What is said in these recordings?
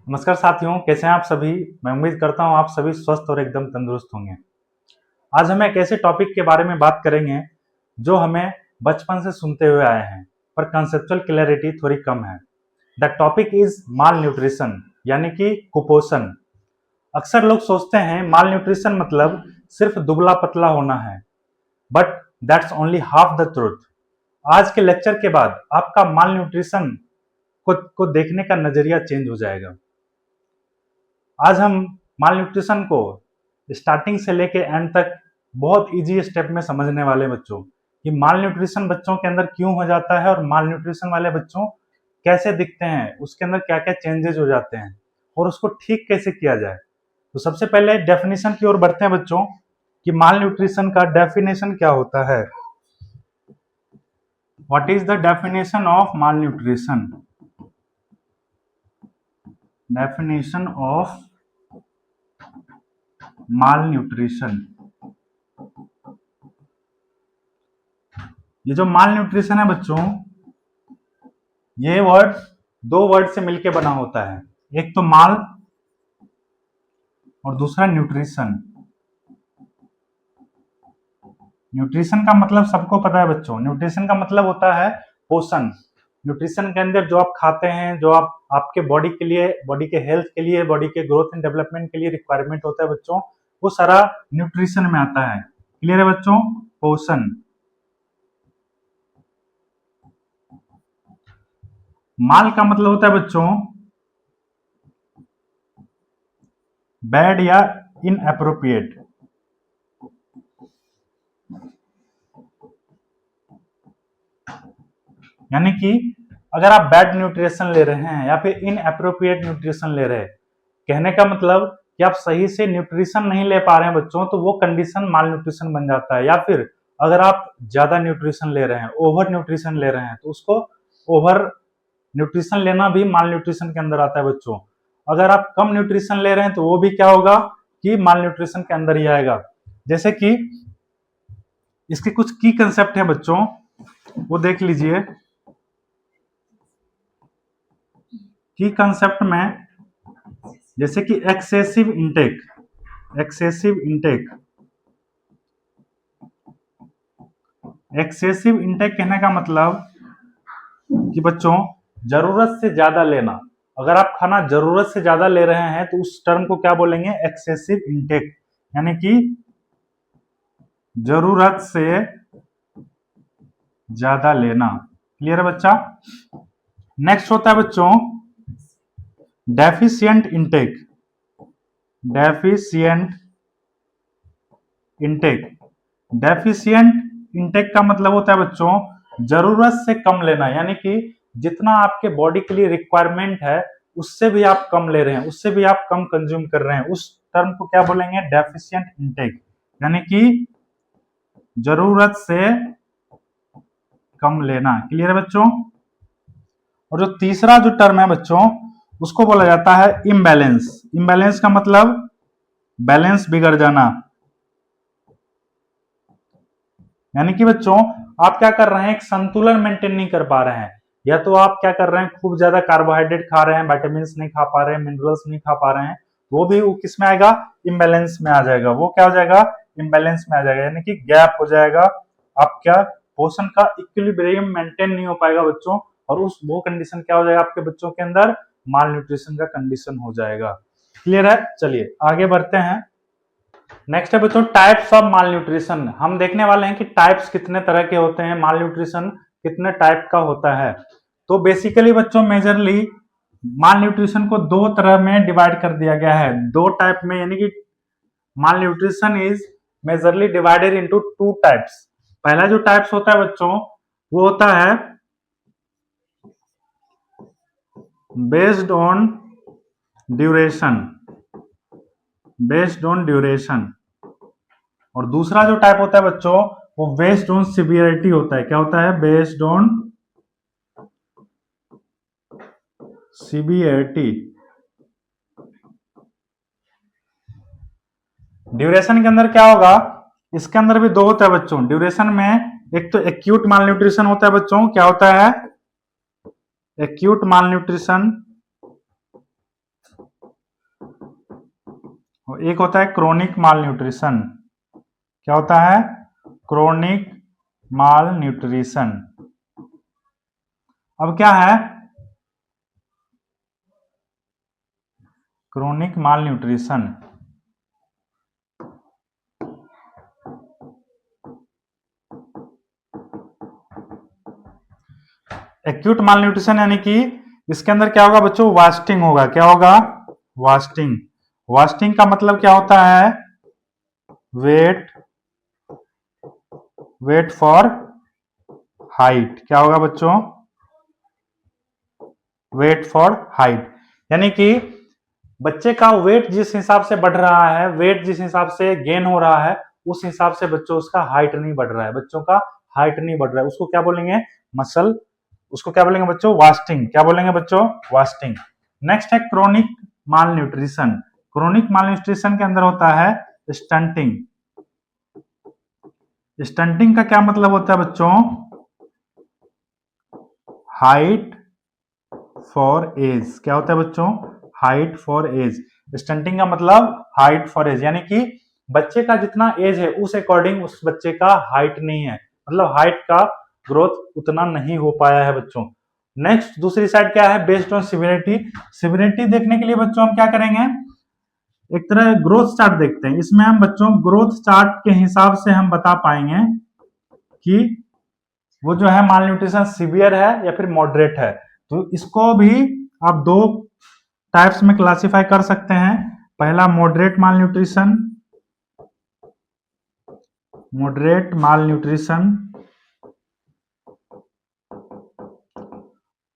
नमस्कार साथियों, कैसे हैं आप सभी। मैं उम्मीद करता हूं आप सभी स्वस्थ और एकदम तंदुरुस्त होंगे। आज हम एक ऐसे टॉपिक के बारे में बात करेंगे जो हमें बचपन से सुनते हुए आए हैं, पर कंसेप्चुअल क्लैरिटी थोड़ी कम है। The topic is mall nutrition, यानी कि कुपोषण। अक्सर लोग सोचते हैं माल न्यूट्रिशन मतलब सिर्फ दुबला पतला होना है, but that's only half the truth. आज के लेक्चर के बाद आपका माल न्यूट्रिशन को देखने का नजरिया चेंज हो जाएगा। आज हम माल न्यूट्रिशन को स्टार्टिंग से लेके एंड तक बहुत इजी स्टेप में समझने वाले बच्चों कि माल न्यूट्रिशन बच्चों के अंदर क्यों हो जाता है और माल न्यूट्रिशन वाले बच्चों कैसे दिखते हैं, उसके अंदर क्या क्या चेंजेस हो जाते हैं और उसको ठीक कैसे किया जाए। तो सबसे पहले डेफिनेशन की ओर बढ़ते हैं बच्चों कि माल न्यूट्रिशन का डेफिनेशन क्या होता है। What is the definition of mall nutrition? Definition of mall nutrition. ये जो माल न्यूट्रिशन है बच्चों, ये वर्ड दो वर्ड से मिलकर बना होता है। एक तो माल और दूसरा न्यूट्रिशन। न्यूट्रिशन का मतलब सबको पता है बच्चों, न्यूट्रिशन का मतलब होता है पोषण। न्यूट्रिशन के अंदर जो आप खाते हैं, जो आप आपके बॉडी के लिए, बॉडी के हेल्थ के लिए, बॉडी के ग्रोथ एंड डेवलपमेंट के लिए रिक्वायरमेंट होता है बच्चों, वो सारा न्यूट्रिशन में आता है। क्लियर है बच्चों? पोषण। माल का मतलब होता है बच्चों बैड या इनएप्रोप्रिएट। यानी कि अगर आप बैड न्यूट्रिशन ले रहे हैं या फिर इनएप्रोप्रिएट न्यूट्रिशन ले रहे हैं, कहने का मतलब कि आप सही से न्यूट्रिशन नहीं ले पा रहे हैं बच्चों, तो वो कंडीशन माल न्यूट्रिशन बन जाता है। या फिर अगर आप ज्यादा न्यूट्रिशन ले रहे हैं, ओवर न्यूट्रिशन ले रहे हैं, तो उसको ओवर न्यूट्रिशन लेना भी माल न्यूट्रिशन के अंदर आता है बच्चों। अगर आप कम न्यूट्रिशन ले रहे हैं तो वो भी क्या होगा कि माल न्यूट्रिशन के अंदर ही आएगा। जैसे कि इसके कुछ की कंसेप्ट है बच्चों, वो देख लीजिए। की कंसेप्ट में जैसे कि excessive intake. Excessive intake, excessive intake कहने का मतलब कि बच्चों जरूरत से ज्यादा लेना। अगर आप खाना जरूरत से ज्यादा ले रहे हैं तो उस टर्म को क्या बोलेंगे? एक्सेसिव इंटेक, यानी कि जरूरत से ज्यादा लेना। क्लियर है बच्चा? नेक्स्ट होता है बच्चों deficient intake. Deficient intake, deficient intake का मतलब होता है बच्चों जरूरत से कम लेना, यानी कि जितना आपके बॉडी के लिए रिक्वायरमेंट है उससे भी आप कम ले रहे हैं, उससे भी आप कम कंज्यूम कर रहे हैं। उस टर्म को क्या बोलेंगे? डेफिशिएंट इंटेक, यानी कि जरूरत से कम लेना। क्लियर है बच्चों? और जो तीसरा जो टर्म है बच्चों, उसको बोला जाता है इम्बैलेंस। इम्बैलेंस का मतलब बैलेंस बिगड़ जाना। यानी कि बच्चों आप क्या कर रहे हैं? एक संतुलन मेंटेन नहीं कर पा रहे हैं। या तो आप क्या कर रहे हैं? खूब ज्यादा कार्बोहाइड्रेट खा रहे हैं, विटामिन नहीं खा पा रहे हैं, मिनरल्स नहीं खा पा रहे हैं, वो भी किस में आएगा? इम्बैलेंस में आ जाएगा। वो क्या हो जाएगा? इम्बैलेंस में आ जाएगा, यानी कि गैप हो जाएगा। आप क्या पोषण का इक्विलिब्रियम मेंटेन नहीं हो पाएगा बच्चों, और उस वो कंडीशन क्या हो जाएगा आपके बच्चों के अंदर? माल न्यूट्रिशन का कंडीशन हो जाएगा। क्लियर है? चलिए आगे बढ़ते हैं। नेक्स्ट है बच्चों टाइप्स ऑफ माल न्यूट्रिशन। हम देखने वाले हैं कि टाइप्स कितने तरह के होते हैं, माल न्यूट्रिशन कितने टाइप का होता है। तो बेसिकली बच्चों मेजरली माल न्यूट्रिशन को दो तरह में डिवाइड कर दिया गया है, दो टाइप में। यानी कि malnutrition is majorly divided into two types. पहला जो टाइप्स होता है बच्चों वो होता है based on duration. Based on duration. और दूसरा जो टाइप होता है बच्चों वो बेस्ड ऑन सिवियरिटी होता है। क्या होता है? Based on severity. ड्यूरेशन के अंदर क्या होगा? इसके अंदर भी दो होता है बच्चों ड्यूरेशन में। एक तो एक्यूट माल न्यूट्रिशन होता है बच्चों। क्या होता है? एक्यूट माल न्यूट्रिशन। एक होता है क्रोनिक माल न्यूट्रिशन। क्या होता है? क्रोनिक माल न्यूट्रिशन। अब क्या है क्रोनिक माल न्यूट्रिशन? एक्यूट माल न्यूट्रिशन यानी कि इसके अंदर क्या होगा बच्चों? वास्टिंग होगा। क्या होगा? वास्टिंग। वास्टिंग का मतलब क्या होता है? Weight weight for height. क्या होगा बच्चों? Weight for height. यानी कि बच्चे का वेट जिस हिसाब से बढ़ रहा है, वेट जिस हिसाब से गेन हो रहा है, उस हिसाब से बच्चों उसका हाइट नहीं बढ़ रहा है। बच्चों का हाइट नहीं बढ़ रहा है, उसको क्या बोलेंगे? मसल। उसको क्या बोलेंगे बच्चों? वास्टिंग। क्या बोलेंगे बच्चों? वास्टिंग। नेक्स्ट है क्रोनिक माल न्यूट्रिशन। क्रोनिक माल न्यूट्रिशन के अंदर होता है स्टंटिंग। स्टंटिंग का क्या मतलब होता है बच्चों? Height for age. क्या होता है बच्चों? Height for as. स्टंटिंग का मतलब हाइट फॉर एज, यानी कि बच्चे का जितना एज है उस अकॉर्डिंग उस बच्चे का हाइट नहीं है, मतलब हाइट का ग्रोथ उतना नहीं हो पाया है बच्चों। नेक्स्ट दूसरी साइड क्या है? Based on severity. सिवियरिटी देखने के लिए बच्चों हम क्या करेंगे? एक तरह ग्रोथ चार्ट देखते हैं। इसमें हम बच्चों ग्रोथ चार्ट के हिसाब से हम बता पाएंगे कि वो जो है माल न्यूट्रिशन सीवियर है या फिर मॉडरेट है। तो इसको भी आप दो टाइप्स में क्लासिफाई कर सकते हैं। पहला मॉडरेट माल न्यूट्रिशन, मॉडरेट माल न्यूट्रिशन,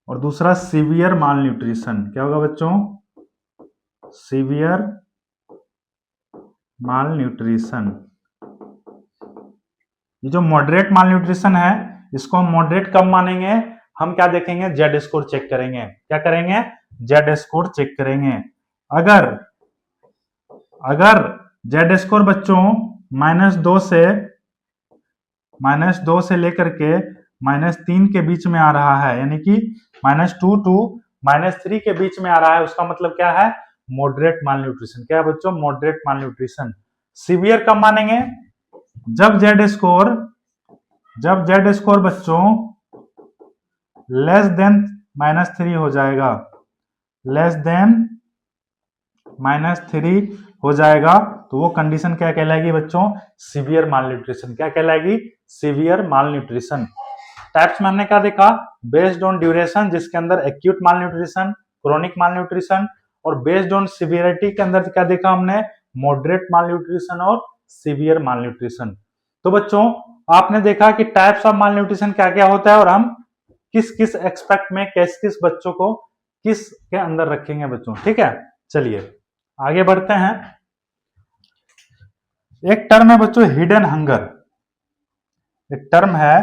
और दूसरा सीवियर माल न्यूट्रिशन। क्या होगा बच्चों? सीवियर माल न्यूट्रिशन। ये जो मॉडरेट माल न्यूट्रिशन है, इसको हम मॉडरेट कब मानेंगे? हम क्या देखेंगे? जेड स्कोर चेक करेंगे। क्या करेंगे? जेड स्कोर चेक करेंगे। अगर अगर जेड स्कोर बच्चों -2 से लेकर के -3 के बीच में आ रहा है, यानी कि -2 टू -3 के बीच में आ रहा है, उसका मतलब क्या है? मॉडरेट माल न्यूट्रिशन। क्या है बच्चों? मॉडरेट माल न्यूट्रिशन। सीवियर कब मानेंगे? जब जेड स्कोर बच्चों लेस देन -3 हो जाएगा, लेस देन -3 हो जाएगा, तो वो कंडीशन क्या कहलाएगी बच्चों? सीवियर माल न्यूट्रिशन। क्या कहलाएगी? सीवियर माल न्यूट्रिशन। टाइप्स में हमने क्या देखा? बेस्ड ऑन ड्यूरेशन, जिसके अंदर एक्यूट माल न्यूट्रिशन, क्रोनिक माल न्यूट्रिशन, और बेस्ड ऑन सिवियरिटी के अंदर क्या देखा हमने? मॉडरेट माल न्यूट्रिशन और सीवियर माल न्यूट्रिशन। तो बच्चों आपने देखा कि टाइप्स ऑफ माल न्यूट्रिशन क्या क्या होता है और हम किस किस एक्सपेक्ट में किस किस बच्चों को किस के अंदर रखेंगे बच्चों। ठीक है, चलिए आगे बढ़ते हैं। एक टर्म है बच्चों हिडन हंगर। एक टर्म है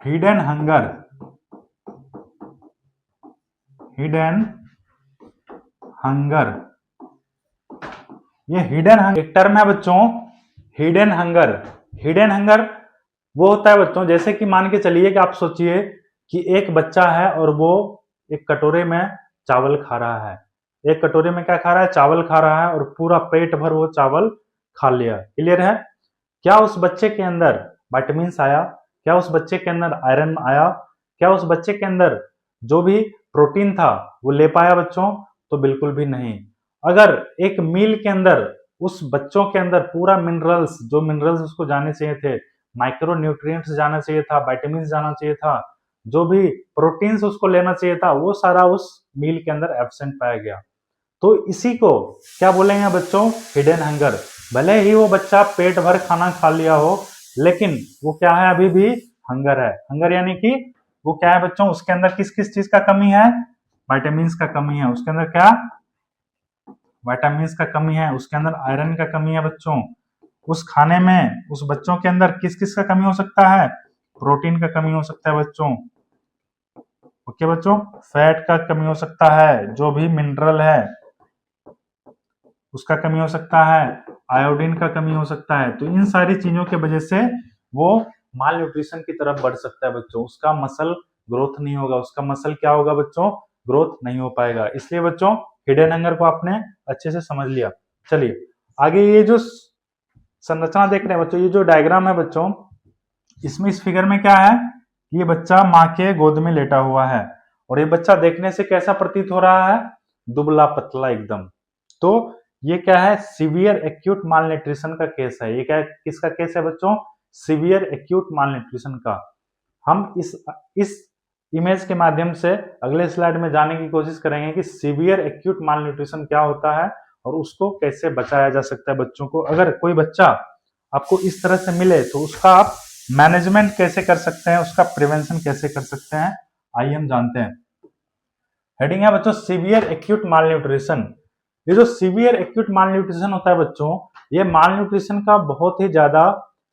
हिडन हंगर। हिडन हंगर, ये हिडन हंगर एक टर्म है बच्चों। हिडन हंगर, हिडन हंगर वो होता है बच्चों, जैसे कि मान के चलिए कि आप सोचिए कि एक बच्चा है और वो एक कटोरे में चावल खा रहा है। एक कटोरे में क्या खा रहा है? चावल खा रहा है, और पूरा पेट भर वो चावल खा लिया। क्लियर है? क्या उस बच्चे के अंदर विटामिन आया? क्या उस बच्चे के अंदर आयरन आया? क्या उस बच्चे के अंदर जो भी प्रोटीन था वो ले पाया बच्चों? तो बिल्कुल भी नहीं। अगर एक मील के अंदर उस बच्चों के अंदर पूरा मिनरल्स, जो मिनरल्स उसको जाने चाहिए थे, माइक्रो न्यूट्रिएंट्स जाना चाहिए था, विटामिन जाना चाहिए था, जो भी प्रोटीन्स उसको लेना चाहिए था, वो सारा उस मील के अंदर एब्सेंट पाया गया। तो इसी को क्या बोलेंगे बच्चों? Hidden hunger. भले ही वो बच्चा पेट भर खाना खा लिया हो, लेकिन वो क्या है? अभी भी हंगर है। हंगर यानी कि वो क्या है बच्चों? उसके अंदर किस किस चीज का कमी है? विटामिन का कमी है। उसके अंदर क्या? विटामिन का कमी है। उसके अंदर आयरन का कमी है बच्चों। उस खाने में उस बच्चों के अंदर किस किस का कमी हो सकता है? प्रोटीन का कमी हो सकता है बच्चों। ओके बच्चों, फैट का कमी हो सकता है, जो भी मिनरल है उसका कमी हो सकता है, आयोडीन का कमी हो सकता है। तो इन सारी चीजों की वजह से वो माल न्यूट्रिशन की तरफ बढ़ सकता है बच्चों। उसका मसल ग्रोथ नहीं होगा। उसका मसल क्या होगा बच्चों? ग्रोथ नहीं हो पाएगा। इसलिए बच्चों हिडन हंगर को आपने अच्छे से समझ लिया। चलिए आगे ये जो संरचना देख रहे हैं बच्चों, ये जो डायग्राम है बच्चों, इसमें इस फिगर में क्या है, ये बच्चा माँ के गोद में लेटा हुआ है और ये बच्चा देखने से कैसा प्रतीत हो रहा है, दुबला पतला एकदम। तो ये क्या है, सीवियर एक्यूट मालन्यूट्रिशन का केस है। ये क्या है, किसका केस है बच्चों, सीवियर एक्यूट मालन्यूट्रिशन का। हम इस इमेज के माध्यम से अगले स्लाइड में जाने की कोशिश करेंगे कि सीवियर एक्यूट मालन्यूट्रिशन क्या होता है और उसको कैसे बचाया जा सकता है बच्चों को। अगर कोई बच्चा आपको इस तरह से मिले तो उसका आप मैनेजमेंट कैसे कर सकते हैं, उसका प्रिवेंशन कैसे कर सकते हैं, आइए हम जानते हैं। हेडिंग है बच्चों सीवियर एक्यूट मालन्यूट्रिशन। ये जो सीवियर एक्यूट मालन्यूट्रिशन होता है बच्चों, ये मालन्यूट्रिशन का बहुत ही ज्यादा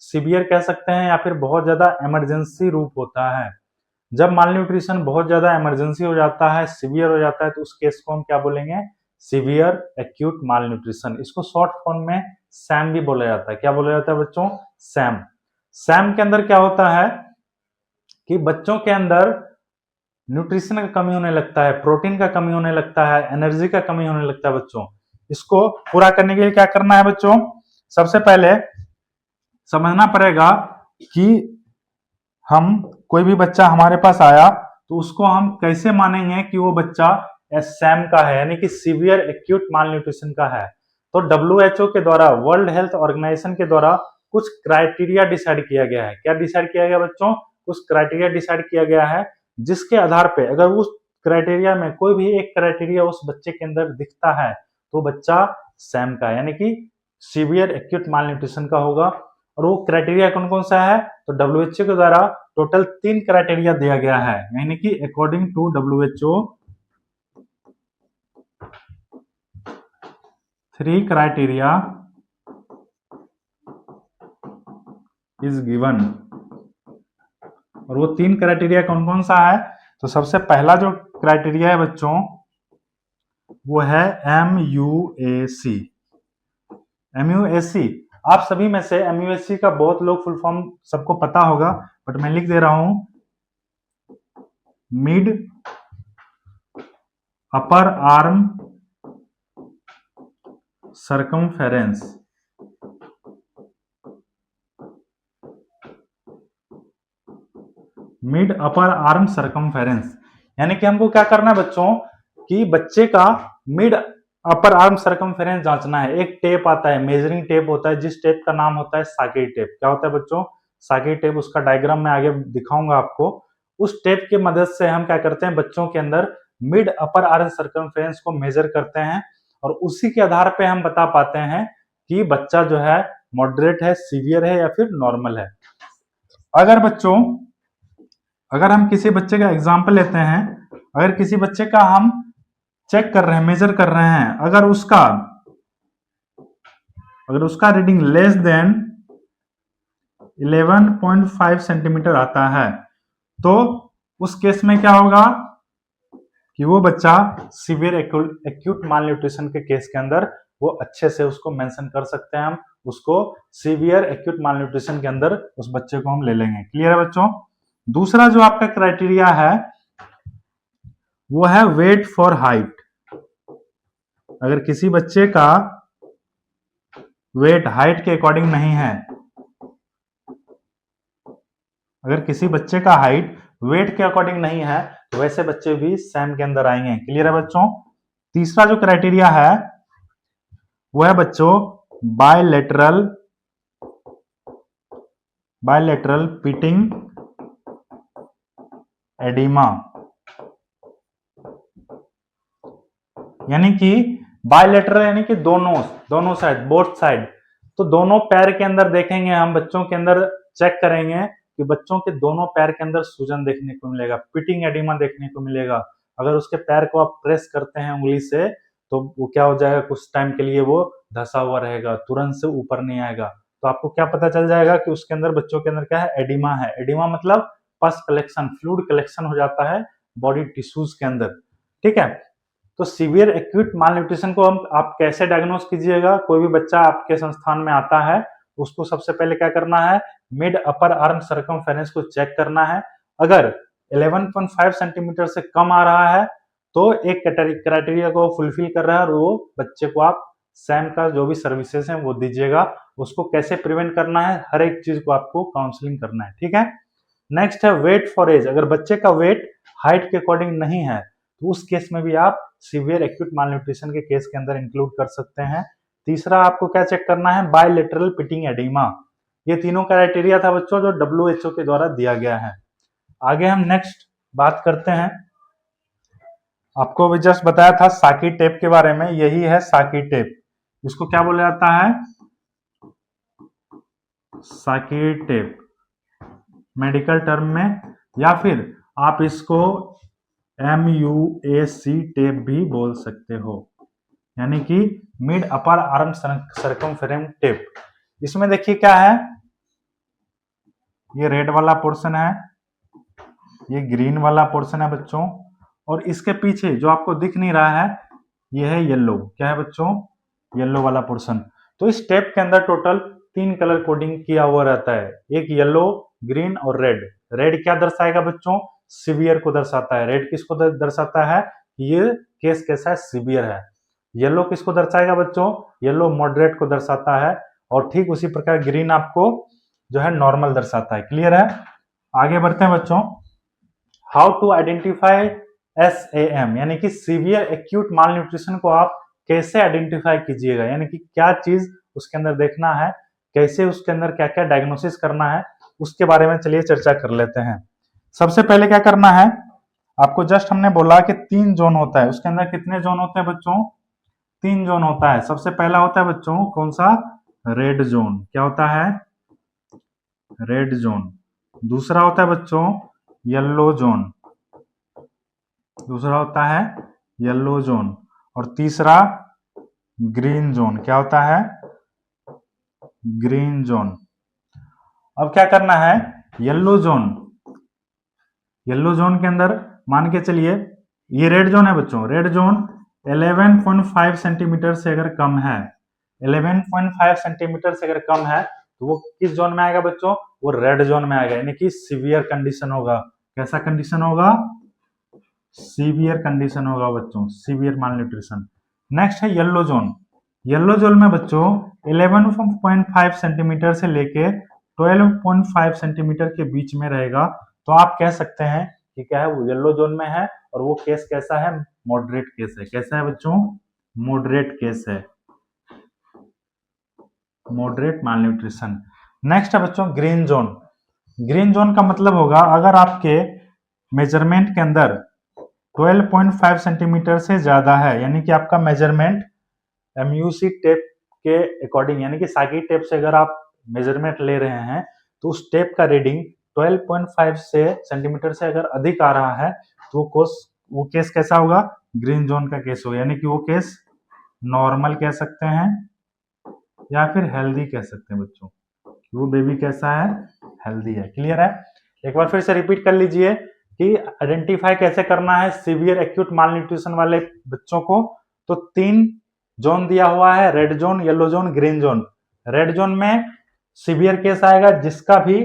सीवियर कह सकते हैं या फिर बहुत ज्यादा इमरजेंसी रूप होता है। जब मालन्यूट्रिशन बहुत ज्यादा इमरजेंसी हो जाता है, सीवियर हो जाता है, तो उस केस को हम क्या बोलेंगे, सीवियर एक्यूट मालन्यूट्रिशन। इसको शॉर्ट फॉर्म में सैम भी बोला जाता है। क्या बोला जाता है बच्चों, सैम। सैम के अंदर क्या होता है कि बच्चों के अंदर न्यूट्रिशन का कमी होने लगता है, प्रोटीन का कमी होने लगता है, एनर्जी का कमी होने लगता है बच्चों। इसको पूरा करने के लिए क्या करना है बच्चों, सबसे पहले समझना पड़ेगा कि हम कोई भी बच्चा हमारे पास आया तो उसको हम कैसे मानेंगे कि वो बच्चा सैम का है, यानी कि सीवियर एक्यूट मालन्यूट्रिशन का है। तो WHO के द्वारा, वर्ल्ड हेल्थ ऑर्गेनाइजेशन के द्वारा कुछ क्राइटेरिया डिसाइड किया गया है। क्या डिसाइड किया गया बच्चों, कुछ क्राइटेरिया डिसाइड किया गया है, जिसके आधार पे अगर उस क्राइटेरिया में कोई भी एक क्राइटेरिया उस बच्चे के अंदर दिखता है तो बच्चा सैम का यानी कि सीवियर एक्यूट मालन्यूट्रिशन का होगा। और वो क्राइटेरिया कौन कौन सा है, तो WHO के द्वारा टोटल 3 क्राइटेरिया दिया गया है, यानी कि according to WHO 3 criteria is given. और वो 3 क्राइटेरिया कौन कौन सा है, तो सबसे पहला जो क्राइटेरिया है बच्चों वो है MUAC। MUAC आप सभी में से MUAC का बहुत लोग फुल फॉर्म सबको पता होगा, बट मैं लिख दे रहा हूं, mid upper arm circumference. Mid upper arm circumference यानी कि हमको क्या करना है बच्चों कि बच्चे का मिड अपर आर्म सर्कमफेरेंस जांचना है। एक टेप आता है, मेजरिंग टेप होता है, जिस टेप का नाम होता है साकी टेप। क्या होता है बच्चों, साकी टेप। उसका डायग्राम मैं आगे दिखाऊंगा आपको। उस टेप की मदद से हम क्या करते हैं, बच्चों के अंदर मिड अपर आर्म सर्कमफेरेंस को मेजर करते हैं और उसी के आधार पे हम बता पाते हैं कि बच्चा जो है मॉडरेट है, सीवियर है या फिर नॉर्मल है। अगर हम किसी बच्चे का एग्जाम्पल लेते हैं, अगर किसी बच्चे का हम चेक कर रहे हैं, मेजर कर रहे हैं, अगर उसका रीडिंग लेस देन 11.5 सेंटीमीटर आता है, तो उस केस में क्या होगा कि वो बच्चा सीवियर एक्यूट मालन्यूट्रिशन के केस के अंदर वो अच्छे से उसको मेंशन कर सकते हैं। हम उसको सीवियर एक्यूट मालन्यूट्रिशन के अंदर उस बच्चे को हम ले लेंगे। क्लियर है बच्चों। दूसरा जो आपका क्राइटेरिया है वो है वेट फॉर हाइट। अगर किसी बच्चे का वेट हाइट के अकॉर्डिंग नहीं है, अगर किसी बच्चे का हाइट वेट के अकॉर्डिंग नहीं है तो वैसे बच्चे भी सैम के अंदर आएंगे। क्लियर है बच्चों। तीसरा जो क्राइटेरिया है वो है बच्चों बायलैटरल पिटिंग एडिमा, यानी कि बायलैटरल यानी कि दोनों साइड, बोथ साइड। तो दोनों पैर के अंदर देखेंगे हम, बच्चों के अंदर चेक करेंगे कि बच्चों के दोनों पैर के अंदर सूजन देखने को मिलेगा, पिटिंग एडिमा देखने को मिलेगा। अगर उसके पैर को आप प्रेस करते हैं उंगली से तो वो क्या हो जाएगा, कुछ टाइम के लिए वो धसा हुआ रहेगा, तुरंत से ऊपर नहीं आएगा। तो आपको क्या पता चल जाएगा कि उसके अंदर, बच्चों के अंदर क्या है, एडिमा है। एडिमा मतलब पस कलेक्शन, फ्लूइड कलेक्शन हो जाता है बॉडी टिश्यूज के अंदर। ठीक है। तो सीवियर एक्यूट मालन्यूट्रिशन को आप कैसे डायग्नोस कीजिएगा। कोई भी बच्चा आपके संस्थान में आता है उसको सबसे पहले क्या करना है, मिड अपर आर्म सर्कमफेरेंस को चेक करना है। अगर 11.5 सेंटीमीटर से कम आ रहा है तो एक क्राइटेरिया को फुलफिल कर रहा है और वो बच्चे को आप सैम का जो भी सर्विसेज है वो दीजिएगा। उसको कैसे प्रिवेंट करना है, हर एक चीज को आपको काउंसलिंग करना है, ठीक है। नेक्स्ट है वेट फॉर एज। अगर बच्चे का वेट हाइट के अकॉर्डिंग नहीं है तो उस केस में भी आप सीवियर एक्यूट मालन्यूट्रिशन के केस के अंदर इंक्लूड कर सकते हैं। तीसरा आपको क्या चेक करना है, बायलेटरल पिटिंग एडिमा। ये तीनों क्राइटेरिया था बच्चों जो WHO के द्वारा दिया गया है। आगे हम नेक्स्ट बात करते हैं, आपको भी जस्ट बताया था साकी टेप के बारे में, यही है साकी टेप। इसको क्या बोला जाता है, साकी टेप मेडिकल टर्म में, या फिर आप इसको MUAC टेप भी बोल सकते हो, यानी कि mid upper arm circumference tape. इसमें देखिए क्या है, ये रेड वाला पोर्शन है, ये ग्रीन वाला पोर्शन है बच्चों, और इसके पीछे जो आपको दिख नहीं रहा है ये है येलो। क्या है बच्चों, येलो वाला पोर्शन। तो इस टेप के अंदर टोटल 3 कलर कोडिंग किया हुआ रहता है, एक येलो, ग्रीन और रेड। रेड क्या दर्शाएगा बच्चों, सीवियर को दर्शाता है। रेड किसको दर्शाता है, ये केस कैसा है, सीवियर है। येलो किसको दर्शाएगा बच्चों, येलो मॉडरेट को दर्शाता है। और ठीक उसी प्रकार ग्रीन आपको जो है नॉर्मल दर्शाता है। क्लियर है। आगे बढ़ते हैं बच्चों, हाउ टू आइडेंटिफाई SAM, यानी कि सीवियर एक्यूट माल न्यूट्रिशन को आप कैसे आइडेंटिफाई कीजिएगा, यानी कि क्या चीज उसके अंदर देखना है, कैसे उसके अंदर क्या क्या डायग्नोसिस करना है, उसके बारे में चलिए चर्चा कर लेते हैं। सबसे पहले क्या करना है, आपको जस्ट हमने बोला कि 3 जोन होता है, उसके अंदर कितने जोन होते हैं बच्चों, 3 जोन होता है। सबसे पहला होता है बच्चों कौन सा, रेड जोन। क्या होता है, रेड जोन। दूसरा होता है बच्चों येलो जोन, दूसरा होता है येलो जोन, और तीसरा ग्रीन जोन। क्या होता है, ग्रीन जोन। अब क्या करना है, येलो जोन, येलो जोन के अंदर मान के चलिए ये रेड जोन है बच्चों, रेड जोन 11.5 सेंटीमीटर से अगर कम है, 11.5 सेंटीमीटर से अगर कम है तो वो किस जोन में आएगा बच्चों, वो रेड जोन में आएगा, यानी कि सीवियर कंडीशन होगा। कैसा कंडीशन होगा, सीवियर कंडीशन होगा बच्चों, सीवियर मालन्यूट्रिशन। नेक्स्ट है येलो जोन। येलो जोन में बच्चों 11.5 सेंटीमीटर से लेके 12.5 सेंटीमीटर के बीच में रहेगा। तो आप कह सकते हैं कि क्या है, वो येलो जोन में है, और वो केस कैसा है, मॉडरेट केस है। कैसा है बच्चों, मॉडरेट केस है, मॉडरेट मालन्यूट्रिशन। नेक्स्ट है बच्चों ग्रीन जोन। ग्रीन जोन का मतलब होगा अगर आपके मेजरमेंट के अंदर 12.5 सेंटीमीटर से ज्यादा है, यानी कि आपका मेजरमेंट MUC टेप के अकॉर्डिंग, यानी कि साकी टेप से अगर आप मेजरमेंट ले रहे हैं तो उस टेप का रीडिंग 12.5 से सेंटीमीटर से अगर अधिक आ रहा है तो वो केस कैसा होगा, ग्रीन जोन का केस होगा, यानी कि वो केस नॉर्मल कह सकते हैं या फिर हेल्दी कह सकते हैं बच्चों। वो बेबी कैसा है, हेल्दी है। क्लियर है। एक बार फिर से रिपीट कर लीजिए कि आइडेंटिफाई कैसे करना है सीवियर एक्यूट मालन्यूट्रिशन वाले बच्चों को। तो 3 जोन दिया हुआ है, red zone, yellow zone, green zone. Red zone में सीवियर केस आएगा जिसका भी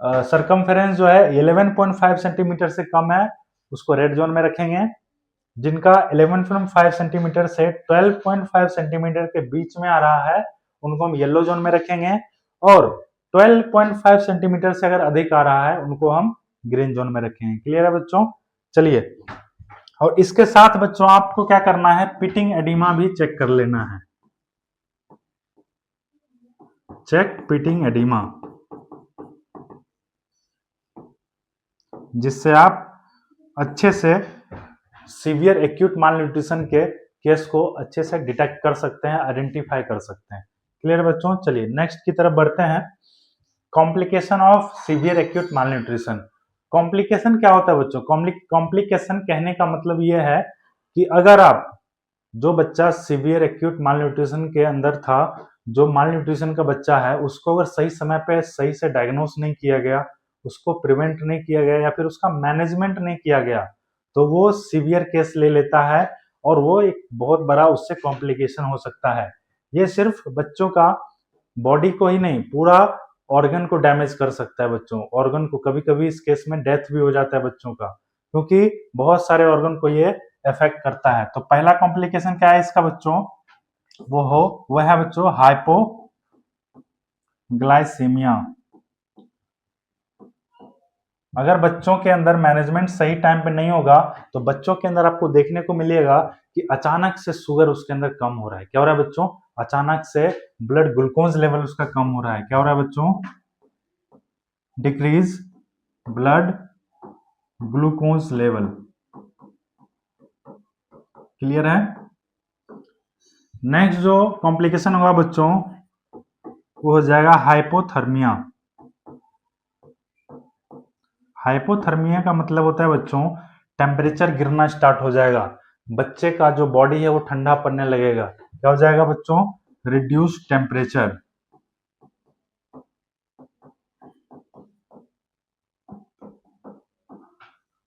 सरकमफेरेंस जो है 11.5 सेंटीमीटर से कम है, उसको रेड जोन में रखेंगे। जिनका 11.5 सेंटीमीटर से 12.5 सेंटीमीटर के बीच में आ रहा है उनको हम येलो जोन में रखेंगे, और 12.5 सेंटीमीटर से अगर अधिक आ रहा है उनको हम ग्रीन जोन में रखेंगे। क्लियर है बच्चों। चलिए, और इसके साथ बच्चों आपको क्या करना है, पिटिंग एडिमा भी चेक कर लेना है। चेक पिटिंग एडिमा, जिससे आप अच्छे से सीवियर एक्यूट मालन्यूट्रिशन के केस को अच्छे से डिटेक्ट कर सकते हैं, आइडेंटिफाई कर सकते हैं। क्लियर बच्चों। चलिए नेक्स्ट की तरफ बढ़ते हैं, complication of severe acute malnutrition. Complication क्या होता है बच्चों, कॉम्प्लिकेशन कहने का मतलब यह है कि अगर आप जो बच्चा सीवियर एक्यूट मालन्यूट्रिशन के अंदर था, जो मालन्यूट्रिशन का बच्चा है, उसको अगर सही समय पे सही से डायग्नोस नहीं किया गया, उसको प्रिवेंट नहीं किया गया या फिर उसका मैनेजमेंट नहीं किया गया, तो वो सीवियर केस ले लेता है और वो एक बहुत बड़ा उससे कॉम्प्लिकेशन हो सकता है। ये सिर्फ बच्चों का बॉडी को ही नहीं, पूरा ऑर्गन को डैमेज कर सकता है बच्चों। ऑर्गन को कभी कभी इस केस में डेथ भी हो जाता है बच्चों का, क्योंकि बहुत सारे ऑर्गन को ये इफेक्ट करता है। तो पहला कॉम्प्लिकेशन क्या है इसका बच्चों, वो है बच्चों हाइपोग्लाइसीमिया। अगर बच्चों के अंदर मैनेजमेंट सही टाइम पे नहीं होगा तो बच्चों के अंदर आपको देखने को मिलेगा कि अचानक से शुगर उसके अंदर कम हो रहा है। क्या हो रहा है बच्चों? अचानक से ब्लड ग्लूकोज लेवल उसका कम हो रहा है। क्या हो रहा है बच्चों? Decrease blood glucose level. Clear है? नेक्स्ट जो कॉम्प्लिकेशन होगा बच्चों वो हो जाएगा हाइपोथर्मिया। हाइपोथर्मिया का मतलब होता है बच्चों टेम्परेचर गिरना स्टार्ट हो जाएगा, बच्चे का जो बॉडी है वो ठंडा पड़ने लगेगा। क्या हो जाएगा बच्चों? Reduce temperature.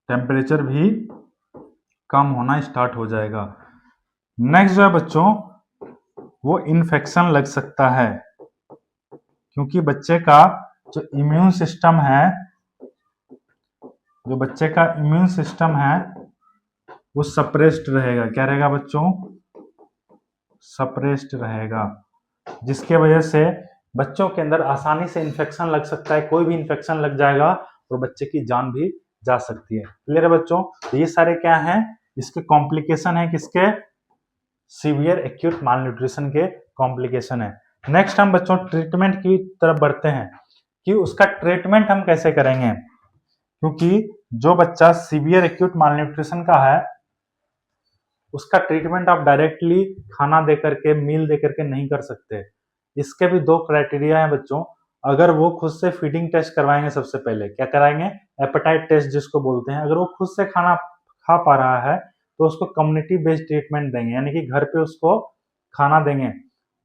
टेम्परेचर भी कम होना स्टार्ट हो जाएगा। नेक्स्ट जो है बच्चों वो इन्फेक्शन लग सकता है, क्योंकि बच्चे का जो इम्यून सिस्टम है, जो बच्चे का इम्यून सिस्टम है वो सप्रेस्ड रहेगा। क्या रहेगा बच्चों? सप्रेस्ड रहेगा, जिसके वजह से बच्चों के अंदर आसानी से इन्फेक्शन लग सकता है। कोई भी इन्फेक्शन लग जाएगा और बच्चे की जान भी जा सकती है। क्लियर है बच्चों? तो ये सारे क्या हैं? इसके कॉम्प्लिकेशन है। किसके? सीवियर एक्यूट मालन्यूट्रिशन के कॉम्प्लिकेशन है। नेक्स्ट हम बच्चों ट्रीटमेंट की तरफ बढ़ते हैं कि उसका ट्रीटमेंट हम कैसे करेंगे, क्योंकि जो बच्चा सीवियर एक्यूट मालन्यूट्रिशन का है उसका ट्रीटमेंट आप डायरेक्टली खाना दे करके, मील दे करके नहीं कर सकते। इसके भी दो क्राइटेरिया है बच्चों। अगर वो खुद से फीडिंग टेस्ट करवाएंगे, सबसे पहले क्या कराएंगे? एपेटाइट टेस्ट जिसको बोलते हैं। अगर वो खुद से खाना खा पा रहा है तो उसको कम्युनिटी बेस्ड ट्रीटमेंट देंगे, यानी कि घर पे उसको खाना देंगे।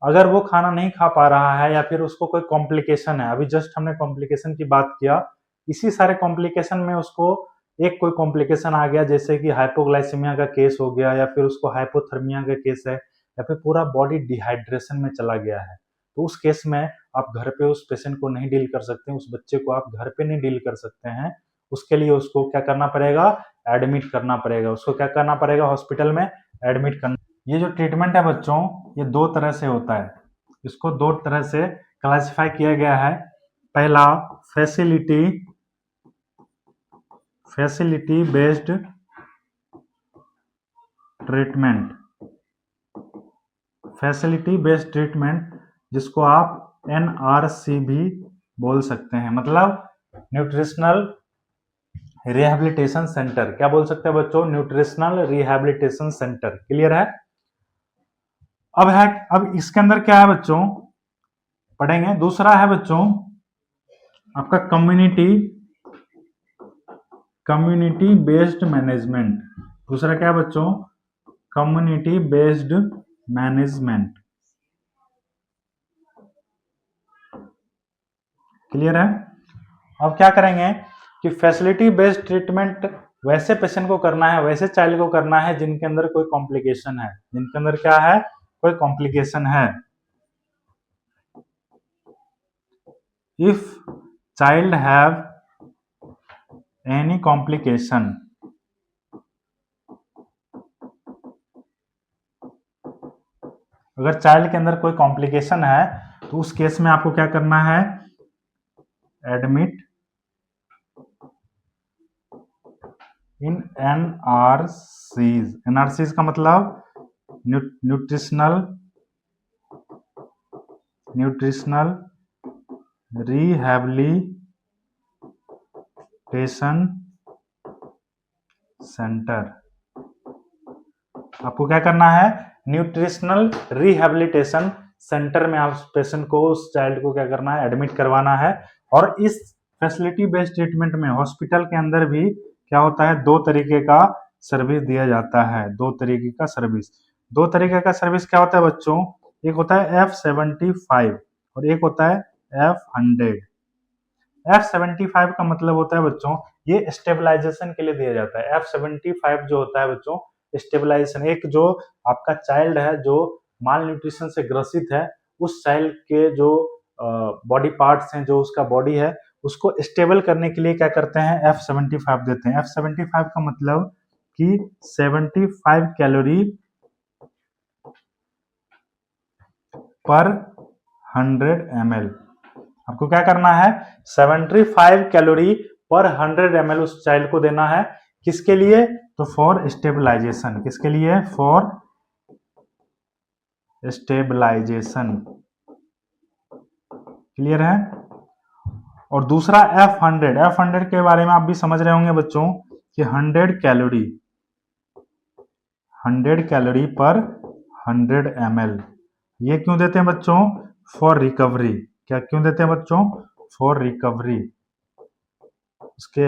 अगर वो खाना नहीं खा पा रहा है या फिर उसको कोई कॉम्प्लिकेशन है, अभी जस्ट हमने कॉम्प्लिकेशन की बात किया, इसी सारे कॉम्प्लिकेशन में उसको एक कोई कॉम्प्लिकेशन आ गया, जैसे कि हाइपोग्लाइसीमिया का केस हो गया या फिर उसको हाइपोथर्मिया का केस है या फिर पूरा बॉडी डिहाइड्रेशन में चला गया है, तो उस केस में आप घर पे उस पेशेंट को नहीं डील कर सकते, उस बच्चे को आप घर पे नहीं डील कर सकते हैं। उसके लिए उसको क्या करना पड़ेगा? एडमिट करना पड़ेगा। उसको क्या करना पड़ेगा? हॉस्पिटल में एडमिट करना। ये जो ट्रीटमेंट है बच्चों ये दो तरह से होता है। इसको दो तरह से क्लासिफाई किया गया है। पहला facility based treatment. Facility based treatment जिसको आप NRC भी बोल सकते हैं, मतलब न्यूट्रिशनल रिहैबिलिटेशन सेंटर। क्या बोल सकते हैं बच्चों? Nutritional rehabilitation centre. क्लियर है? अब इसके अंदर क्या है बच्चों पढ़ेंगे। दूसरा है बच्चों आपका कम्युनिटी बेस्ड मैनेजमेंट। दूसरा क्या है बच्चों? Community based management. क्लियर है? अब क्या करेंगे कि फैसिलिटी बेस्ड ट्रीटमेंट वैसे पेशेंट को करना है, वैसे चाइल्ड को करना है जिनके अंदर कोई कॉम्प्लिकेशन है। जिनके अंदर क्या है? कोई कॉम्प्लिकेशन है। If child have any complication, अगर चाइल्ड के अंदर कोई कॉम्प्लिकेशन है तो उस केस में आपको क्या करना है? एडमिट इन NRCs। NRCs का मतलब न्यूट्रिशनल रिहैबिलिटेशन सेंटर। आपको क्या करना है? न्यूट्रिशनल रिहैबिलिटेशन सेंटर में आप पेशेंट को, उस चाइल्ड को क्या करना है? एडमिट करवाना है। और इस फैसिलिटी बेस्ड ट्रीटमेंट में हॉस्पिटल के अंदर भी क्या होता है? दो तरीके का सर्विस दिया जाता है। दो तरीके का सर्विस क्या होता है बच्चों? एक होता है F75 और एक होता है F100। F75 का मतलब होता है बच्चों ये स्टेबलाइजेशन के लिए दिया जाता है। F75 जो होता है बच्चों स्टेबलाइजेशन, एक जो आपका चाइल्ड है जो माल न्यूट्रिशन से ग्रसित है, उस चाइल्ड के जो बॉडी पार्ट्स हैं, जो उसका बॉडी है, उसको स्टेबल करने के लिए क्या करते हैं? F75 देते हैं। F75 का मतलब कि 75 कैलोरी पर 100 ml। आपको क्या करना है, 75 कैलोरी पर 100 ml उस चाइल्ड को देना है। किसके लिए, तो फॉर स्टेबलाइजेशन। किसके लिए, फॉर स्टेबलाइजेशन। क्लियर है। और दूसरा F100 के बारे में आप भी समझ रहे होंगे बच्चों कि 100 कैलोरी पर 100 ml। ये क्यों देते हैं बच्चों, फॉर रिकवरी। क्या क्यों देते हैं बच्चों, फॉर रिकवरी। उसके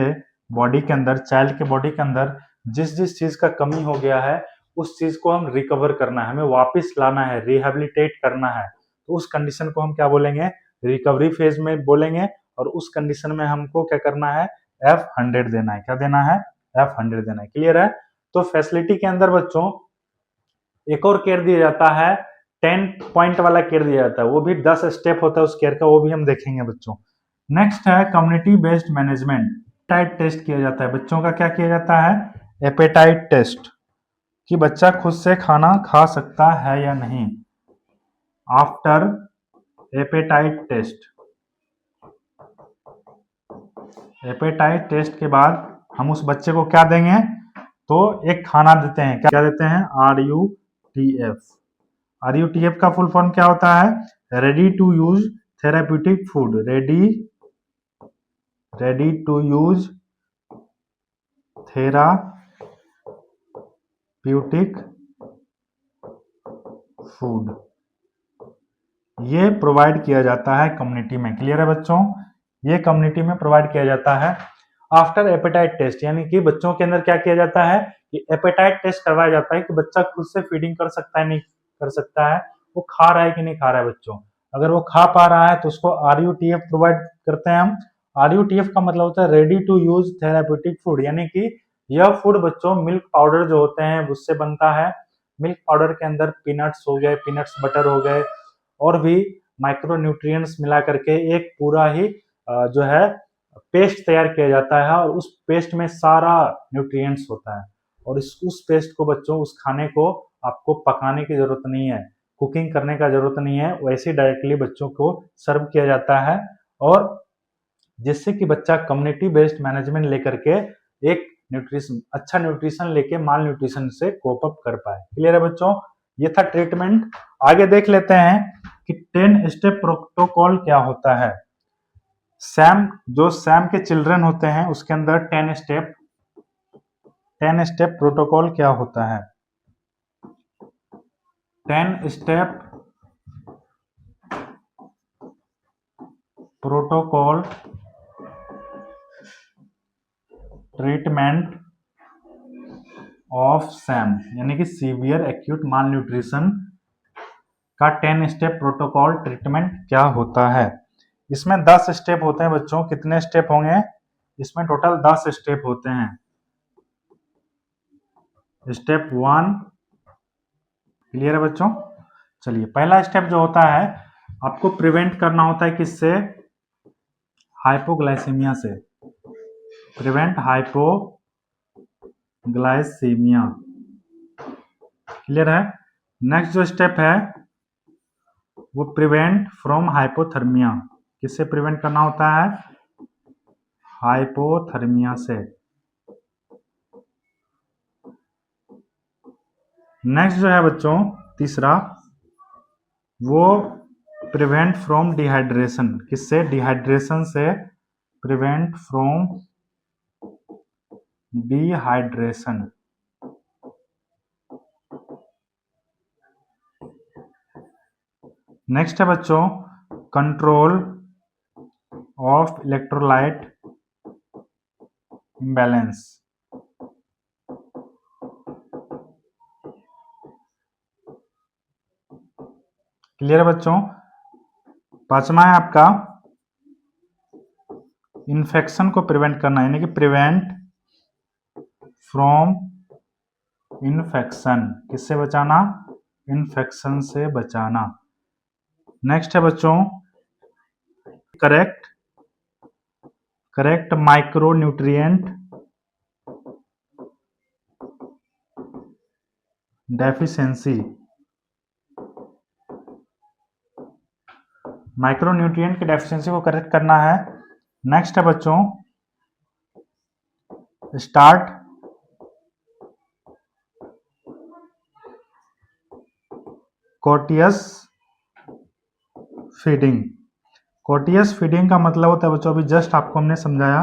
बॉडी के अंदर, चाइल्ड के बॉडी के अंदर जिस जिस चीज का कमी हो गया है उस चीज को हम रिकवर करना है, हमें वापस लाना है, रिहेबिलिटेट करना है। तो उस कंडीशन को हम क्या बोलेंगे, रिकवरी फेज में बोलेंगे। और उस कंडीशन में हमको क्या करना है, F100 देना है। क्या देना है, F100 देना है। क्लियर है। तो फैसिलिटी के अंदर बच्चों एक और केयर दिया जाता है, 10 पॉइंट वाला केयर दिया जाता है। वो भी 10 स्टेप होता है उस केयर का, वो भी हम देखेंगे बच्चों। नेक्स्ट है community based management. Appetite test किया जाता है बच्चों का। क्या किया जाता है, एपेटाइट टेस्ट, कि बच्चा खुद से खाना खा सकता है या नहीं। After appetite test, appetite test के बाद हम उस बच्चे को क्या देंगे, तो एक खाना देते हैं। क्या देते हैं, RUTF। RUTF का फुल फॉर्म क्या होता है, ready to use therapeutic food. Ready to use therapeutic food. ये प्रोवाइड किया जाता है कम्युनिटी में। क्लियर है बच्चों, ये कम्युनिटी में प्रोवाइड किया जाता है आफ्टर एपेटाइट टेस्ट। यानी कि बच्चों के अंदर क्या किया जाता है कि एपेटाइट टेस्ट करवाया जाता है कि बच्चा खुद से फीडिंग कर सकता है नहीं कर सकता है, वो खा रहा है कि नहीं खा रहा है बच्चों। अगर वो खा पा रहा है तो उसको RUTF प्रोवाइड करते हैं हम। RUTF का मतलब होता है ready to use therapeutic food, यानी कि यह फूड बच्चों मिल्क पाउडर जो होते हैं उससे बनता है। मिल्क पाउडर के अंदर पीनट्स हो गए, पीनट्स बटर हो गए, और भी माइक्रो न्यूट्रिएंट्स मिला करके एक पूरा ही जो है पेस्ट तैयार किया जाता है। और उस पेस्ट में सारा न्यूट्रिएंट्स होता है। और उस पेस्ट को बच्चों, उस खाने को आपको पकाने की जरूरत नहीं है, कुकिंग करने का जरूरत नहीं है, वैसे डायरेक्टली बच्चों को सर्व किया जाता है। और जिससे कि बच्चा कम्युनिटी बेस्ड मैनेजमेंट लेकर के एक अच्छा न्यूट्रिशन लेके माल न्यूट्रिशन से कोप अप कर पाए। क्लियर है बच्चों, ये था ट्रीटमेंट। आगे देख लेते हैं कि 10 स्टेप प्रोटोकॉल क्या होता है। सैम के चिल्ड्रन होते हैं उसके अंदर 10 स्टेप प्रोटोकॉल क्या होता है। 10 step protocol treatment of Sam, यानी कि सीवियर एक्यूट माल न्यूट्रिशन का 10 स्टेप प्रोटोकॉल ट्रीटमेंट क्या होता है। इसमें 10 स्टेप होते हैं बच्चों। कितने स्टेप होंगे, इसमें टोटल 10 स्टेप होते हैं। स्टेप 1, क्लियर है बच्चों। चलिए, पहला स्टेप जो होता है आपको प्रिवेंट करना होता है, किससे, हाइपोग्लाइसीमिया से। Prevent hypoglycaemia. क्लियर है। नेक्स्ट जो स्टेप है वो प्रिवेंट फ्रॉम हाइपोथर्मिया। किससे प्रिवेंट करना होता है, हाइपोथर्मिया से। नेक्स्ट जो है बच्चों तीसरा, वो प्रिवेंट फ्रॉम डिहाइड्रेशन। किससे, डिहाइड्रेशन से। Prevent from dehydration. नेक्स्ट है बच्चों control of electrolyte imbalance. Clear है बच्चों। पांचवा है आपका इन्फेक्शन को प्रिवेंट करना, यानी कि प्रिवेंट फ्रॉम इन्फेक्शन। किससे बचाना, इन्फेक्शन से बचाना। नेक्स्ट है बच्चों correct micro nutrient deficiency. Micronutrient की डेफिशिएंसी को करेक्ट करना है। नेक्स्ट है बच्चों स्टार्ट कोटियस फीडिंग। कोटियस फीडिंग का मतलब होता है बच्चों, अभी जस्ट आपको हमने समझाया,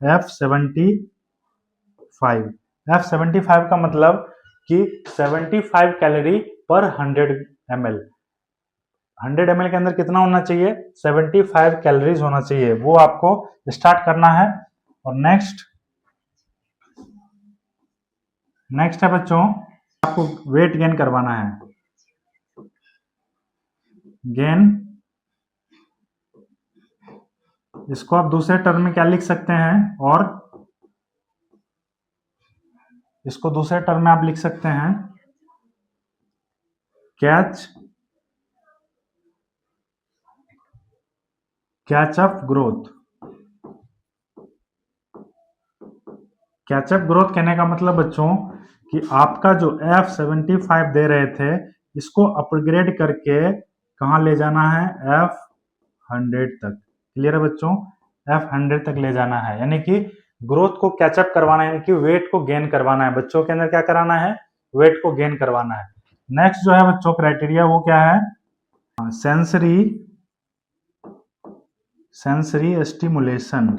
F75। F75 का मतलब कि 75 कैलोरी पर 100 ml। 100 ml के अंदर कितना होना चाहिए? 75 कैलोरीज होना चाहिए, वो आपको स्टार्ट करना है। और नेक्स्ट है बच्चों, आपको वेट गेन करवाना है। गेन, इसको आप दूसरे टर्म में क्या लिख सकते हैं? और इसको दूसरे टर्म में आप लिख सकते हैं कैचअप ग्रोथ। कैचअप ग्रोथ कहने का मतलब बच्चों कि आपका जो F75 दे रहे थे, इसको अपग्रेड करके कहां ले जाना है? F100 तक। क्लियर है बच्चों? F100 तक ले जाना है, यानी कि ग्रोथ को कैचअप करवाना है, यानी कि वेट को गेन करवाना है। बच्चों के अंदर क्या कराना है? वेट को गेन करवाना है। नेक्स्ट जो है बच्चों क्राइटेरिया, वो क्या है? Sensory stimulation.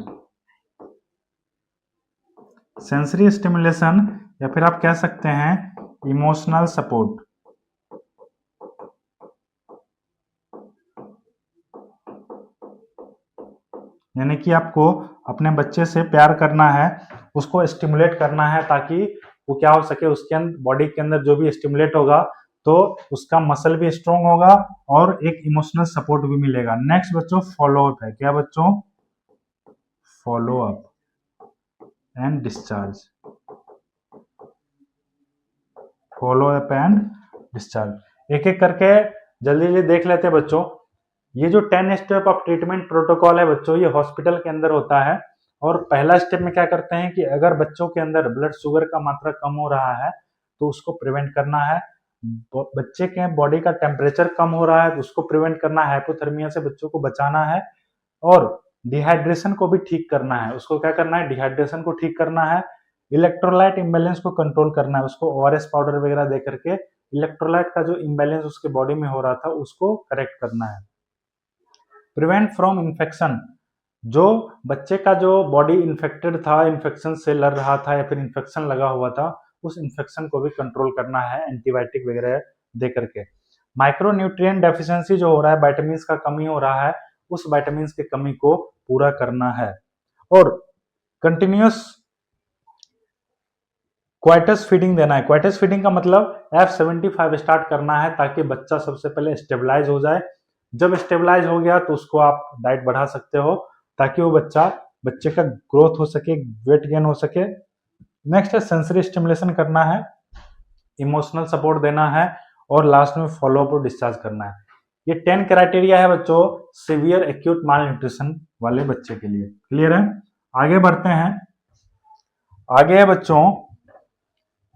सेंसरी स्टिमुलेशन या फिर आप कह सकते हैं इमोशनल सपोर्ट। यानी कि आपको अपने बच्चे से प्यार करना है, उसको स्टिमुलेट करना है, ताकि वो क्या हो सके, उसके अंदर बॉडी के अंदर जो भी स्टिमुलेट होगा तो उसका मसल भी स्ट्रांग होगा और एक इमोशनल सपोर्ट भी मिलेगा। नेक्स्ट बच्चों फॉलो अप है। क्या बच्चों? Follow up and discharge. Follow up and discharge एक एक करके जल्दी जल्दी देख लेते हैं बच्चों। ये जो 10 स्टेप ऑफ ट्रीटमेंट प्रोटोकॉल है बच्चों, ये हॉस्पिटल के अंदर होता है। और पहला स्टेप में क्या करते हैं कि अगर बच्चों के अंदर ब्लड शुगर का मात्रा कम हो रहा है तो उसको प्रिवेंट करना है। बच्चे के बॉडी का टेम्परेचर कम हो रहा है तो उसको प्रिवेंट करना है, हाइपोथर्मिया से बच्चों को बचाना है। और डिहाइड्रेशन को भी ठीक करना है, उसको क्या करना है? डिहाइड्रेशन को ठीक करना है। इलेक्ट्रोलाइट इम्बैलेंस को कंट्रोल करना है, उसको ओआरएस पाउडर वगैरह दे करके इलेक्ट्रोलाइट का जो इम्बैलेंस उसके बॉडी में हो रहा था उसको करेक्ट करना है। प्रिवेंट फ्रॉम इन्फेक्शन, जो बच्चे का जो बॉडी इन्फेक्टेड था, इन्फेक्शन से लड़ रहा था या फिर इन्फेक्शन लगा हुआ था, उस इन्फेक्शन को भी कंट्रोल करना है एंटीबायोटिक वगैरह दे करके। माइक्रोन्यूट्रिएंट डेफिशिएंसी जो हो रहा है, विटामिन का कमी हो रहा है, उस विटामिन की कमी को पूरा करना है। और कंटिन्यूअस क्वाइटस फीडिंग देना है। क्वाइटस फीडिंग का मतलब F75 स्टार्ट करना है ताकि बच्चा सबसे पहले स्टेबलाइज हो जाए। जब स्टेबलाइज हो गया तो उसको आप डाइट बढ़ा सकते हो ताकि वो बच्चे का ग्रोथ हो सके, वेट गेन हो सके। नेक्स्ट है सेंसरी स्टिमुलेशन करना है, इमोशनल सपोर्ट देना है और लास्ट में फॉलो अप और डिस्चार्ज करना है। ये 10 क्राइटेरिया है बच्चों सीवियर एक्यूट माल न्यूट्रिशन वाले बच्चे के लिए। क्लियर है? आगे बढ़ते हैं। आगे है बच्चों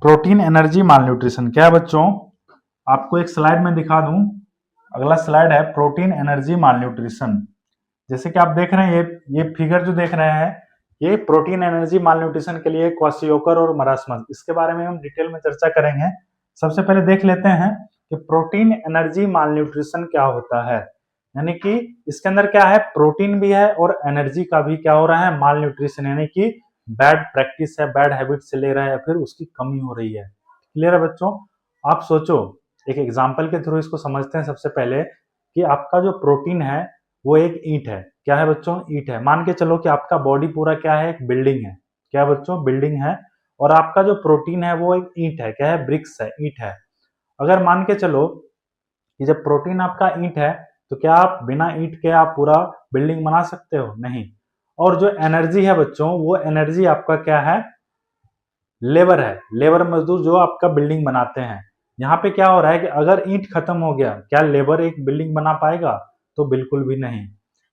प्रोटीन एनर्जी माल न्यूट्रिशन। क्या है बच्चों? आपको एक स्लाइड में दिखा दूं। अगला स्लाइड है प्रोटीन एनर्जी माल न्यूट्रिशन। जैसे कि आप देख रहे हैं, ये फिगर जो देख रहे हैं, ये प्रोटीन एनर्जी माल न्यूट्रिशन के लिए क्वाशियोकर और मरासमस, इसके बारे में हम डिटेल में चर्चा करेंगे। सबसे पहले देख लेते हैं कि प्रोटीन एनर्जी माल न्यूट्रिशन क्या होता है। यानी कि इसके अंदर क्या है? प्रोटीन भी है और एनर्जी का भी क्या हो रहा है? माल न्यूट्रिशन, यानी कि बैड प्रैक्टिस है, बैड हैबिट से ले रहा है या फिर उसकी कमी हो रही है। क्लियर है बच्चों? आप सोचो, एक एग्जाम्पल के थ्रू इसको समझते हैं। सबसे पहले कि आपका जो प्रोटीन है वो एक ईंट है। क्या है बच्चों? ईंट है। मान के चलो कि आपका बॉडी पूरा क्या है? एक बिल्डिंग है। क्या है बच्चों? बिल्डिंग है। और आपका जो प्रोटीन है वो एक ईंट है। क्या है? ब्रिक्स है, ईंट है। अगर मान के चलो कि जब प्रोटीन आपका ईंट है तो क्या आप बिना ईंट के आप पूरा बिल्डिंग बना सकते हो? नहीं। और जो एनर्जी है बच्चों, वो एनर्जी आपका क्या है? लेबर है। लेबर मजदूर जो आपका बिल्डिंग बनाते हैं। यहाँ पे क्या हो रहा है कि अगर ईंट खत्म हो गया, क्या लेबर एक बिल्डिंग बना पाएगा? तो बिल्कुल भी नहीं।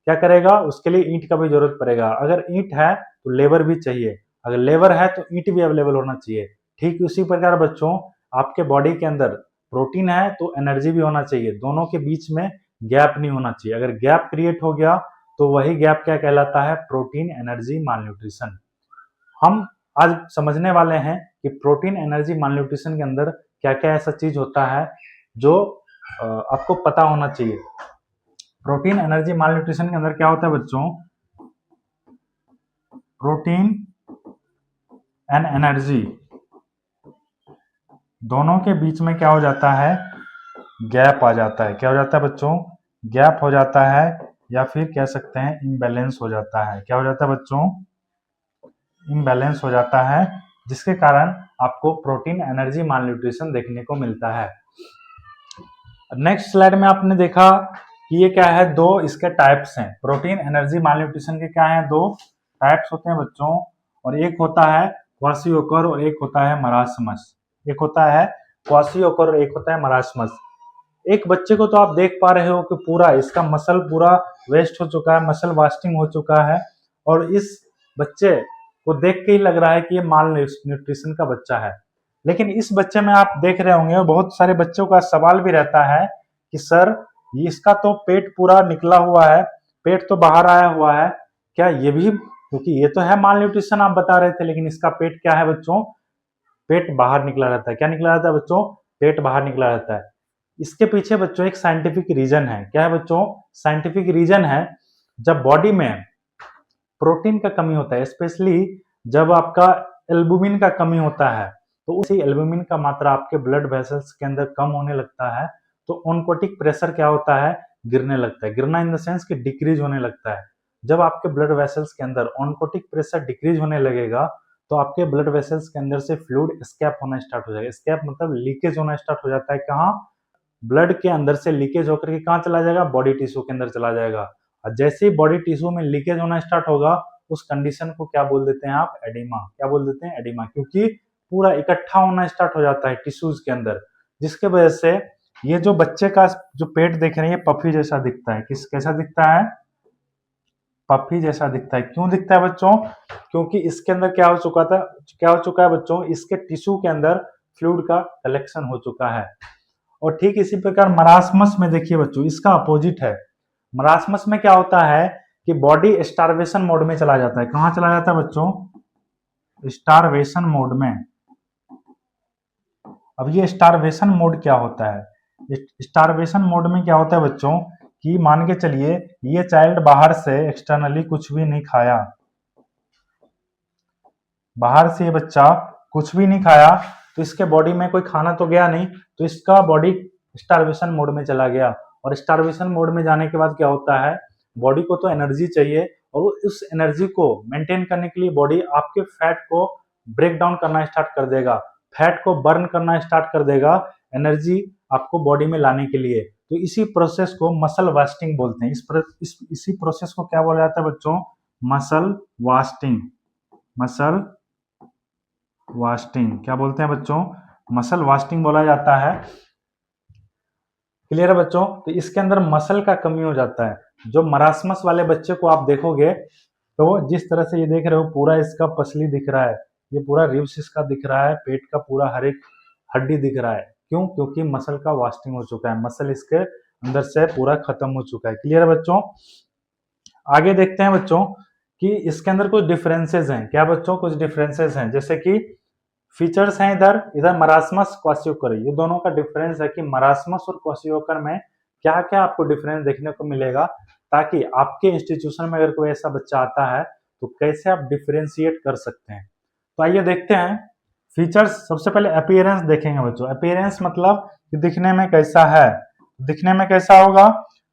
क्या करेगा? उसके लिए ईंट का भी जरूरत पड़ेगा। अगर ईंट है तो लेबर भी चाहिए, अगर लेबर है तो ईंट भी अवेलेबल होना चाहिए। ठीक उसी प्रकार बच्चों आपके बॉडी के अंदर प्रोटीन है तो एनर्जी भी होना चाहिए। दोनों के बीच में गैप नहीं होना चाहिए। अगर गैप क्रिएट हो गया तो वही गैप क्या कहलाता है? Protein energy malnutrition. हम आज समझने वाले हैं कि प्रोटीन एनर्जी मालन्यूट्रिशन के अंदर क्या क्या ऐसा चीज होता है जो आपको पता होना चाहिए। प्रोटीन एनर्जी मालन्यूट्रिशन के अंदर क्या होता है बच्चों? प्रोटीन एंड एनर्जी दोनों के बीच में क्या हो जाता है? गैप आ जाता है। क्या हो जाता है बच्चों? गैप हो जाता है, या फिर कह सकते हैं इम्बैलेंस हो जाता है। क्या हो जाता है बच्चों? इम्बैलेंस हो जाता है, जिसके कारण आपको प्रोटीन एनर्जी मालन्यूट्रिशन देखने को मिलता है। नेक्स्ट स्लाइड में आपने देखा कि ये क्या है? दो इसके टाइप्स हैं। प्रोटीन एनर्जी मालन्यूट्रिशन के क्या है? दो टाइप्स होते हैं बच्चों, और एक होता है क्वाशियोकर और एक होता है मरासमस। एक होता है क्वाशियोकर और एक होता है मरासमस। एक बच्चे को तो आप देख पा रहे हो कि पूरा इसका मसल पूरा वेस्ट हो चुका है, मसल वास्टिंग हो चुका है, और इस बच्चे को देख के ही लग रहा है कि ये माल न्यूट्रिशन का बच्चा है। लेकिन इस बच्चे में आप देख रहे होंगे, बहुत सारे बच्चों का सवाल भी रहता है कि सर इसका तो पेट पूरा निकला हुआ है, पेट तो बाहर आया हुआ है, क्या ये भी, क्योंकि ये तो है माल न्यूट्रिशन आप बता रहे थे, लेकिन इसका पेट क्या है बच्चों? पेट बाहर निकला रहता है। क्या निकला रहता है बच्चों? पेट बाहर निकला रहता है। इसके पीछे बच्चों एक साइंटिफिक रीजन है। क्या है बच्चों? साइंटिफिक रीजन है, जब बॉडी में प्रोटीन का कमी होता है, स्पेशली जब आपका एल्बुमिन का कमी होता है, तो उसी एल्बुमिन का मात्रा आपके ब्लड वेसल्स के अंदर कम होने लगता है, तो ऑन्कोटिक प्रेशर क्या होता है? गिरने लगता है। गिरना इन द सेंस कि डिक्रीज होने लगता है। जब आपके ब्लड वेसल्स के अंदर ऑन्कोटिक प्रेशर डिक्रीज होने लगेगा, तो आपके ब्लड वेसल्स के अंदर से फ्लूइड स्कैप होना स्टार्ट हो जाएगा। स्कैप मतलब लीकेज होना स्टार्ट हो जाता है। कहाँ? ब्लड के अंदर से लीकेज होकर के कहाँ चला जाएगा? बॉडी टिश्यू के अंदर चला जाएगा। और जैसे ही बॉडी टिश्यू में लीकेज होना स्टार्ट होगा, उस कंडीशन को क्या बोल देते हैं आप? एडिमा। क्या बोल देते हैं? एडिमा। क्योंकि पूरा इकट्ठा होना स्टार्ट हो जाता है टिश्यूज के अंदर, जिसके वजह से ये जो बच्चे का जो पेट देख रहे हैं, ये पफी जैसा दिखता है। कैसा दिखता है? पफी जैसा दिखता है। क्यों दिखता है बच्चों? क्योंकि इसके अंदर क्या हो चुका है बच्चों? इसके टिश्यू के अंदर फ्लूइड का कलेक्शन हो चुका है। और ठीक इसी प्रकार मरासमस में देखिए बच्चों, इसका अपोजिट है। मरासमस में क्या होता है कि बॉडी स्टारवेशन मोड में चला जाता है। कहां चला जाता है बच्चों? स्टारवेशन मोड में। अब ये स्टारवेशन मोड क्या होता है? स्टारवेशन मोड में क्या होता है बच्चों कि मान के चलिए ये चाइल्ड बाहर से एक्सटर्नली कुछ भी नहीं खाया, बाहर से ये बच्चा कुछ भी नहीं खाया, तो इसके बॉडी में कोई खाना तो गया नहीं, तो इसका बॉडी स्टारवेशन मोड में चला गया। और स्टारवेशन मोड में जाने के बाद क्या होता है? बॉडी को तो एनर्जी चाहिए, और उस एनर्जी को मेंटेन करने के लिए बॉडी आपके फैट को ब्रेक डाउन करना स्टार्ट कर देगा, फैट को बर्न करना स्टार्ट कर देगा, एनर्जी आपको बॉडी में लाने के लिए। तो इसी प्रोसेस को मसल वास्टिंग बोलते हैं। इसी प्रोसेस को क्या बोला जाता है बच्चों? Muscle wasting. मसल वास्टिंग क्या बोलते हैं बच्चों? मसल वास्टिंग बोला जाता है। क्लियर है बच्चों? तो इसके अंदर मसल का कमी हो जाता है। जो मरासमस वाले बच्चे को आप देखोगे, तो जिस तरह से ये देख रहे हो, पूरा इसका पसली दिख रहा है, ये पूरा रिब्स इसका दिख रहा है, पेट का पूरा हर एक हड्डी दिख रहा है। क्यों? क्योंकि मसल का वास्टिंग हो चुका है, मसल इसके अंदर से पूरा खत्म हो चुका है। क्लियर है बच्चों? आगे देखते हैं बच्चों कि इसके अंदर कुछ डिफरेंसेस हैं। क्या बच्चों? कुछ डिफरेंसेस हैं, जैसे कि फीचर्स हैं इधर मरासमस, क्वाशियोकर, ये दोनों का डिफरेंस है कि मरासमस और क्वाशियोकर में क्या क्या आपको डिफरेंस देखने को मिलेगा, ताकि आपके इंस्टीट्यूशन में अगर कोई ऐसा बच्चा आता है तो कैसे आप डिफरेंशिएट कर सकते हैं। तो आइए देखते हैं फीचर्स। सबसे पहले अपीयरेंस देखेंगे बच्चों। अपीयरेंस मतलब कि दिखने में कैसा है। दिखने में कैसा होगा?